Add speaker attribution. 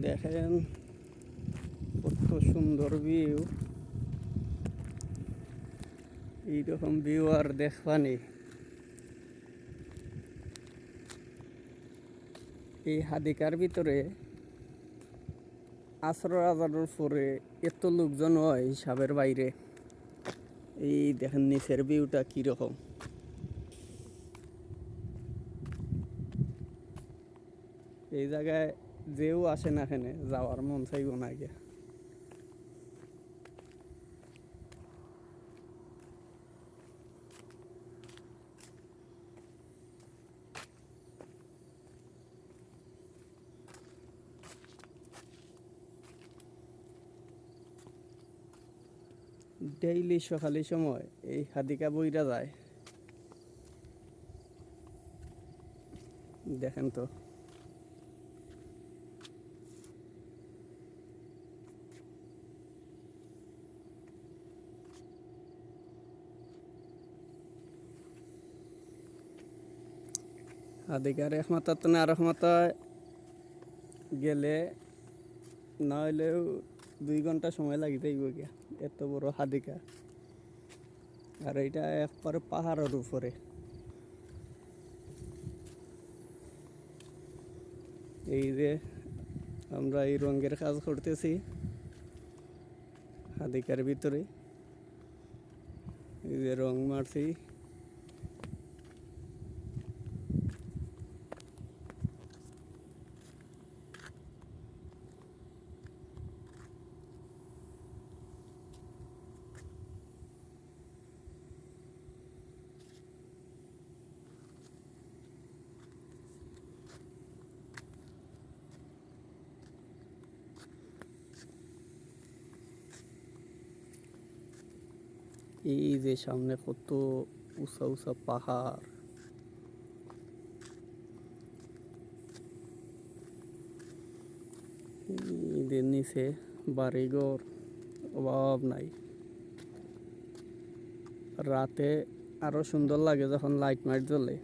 Speaker 1: দেখেন কত সুন্দর ভিউ। এইরকম ভিউ আর দেখবানি। এই হাদিকার ভিতরে আসর আজানোর পরে এত লোকজন হয় হিসাবের বাইরে। এই দেখেন নিচের ভিউটা কীরকম। এই জায়গায় যেও আসে না, এখানে যাওয়ার মন চাইব না গিয়া। ডেইলি সকালে সময় এই হাদিকা বইরা যায়। দেখেন তো হাদিকার এক মাথা তো না আরেক মাথায় গেলে না হইলেও 2 ঘন্টা সময় লাগি যাইব গিয়া। এত বড় হাদিকা, আর এইটা একবারে পাহাড়ের উপরে। এই যে আমরা এই রঙের কাজ করতেছি হাদিকার ভিতরে, এই যে রং মারছি। এই যে সামনে কত উঁচা উঁচা পাহাড়, এদের নিচে বাড়িঘর অভাব নাই। রাতে আরো সুন্দর লাগে যখন লাইট মাইট জ্বলে।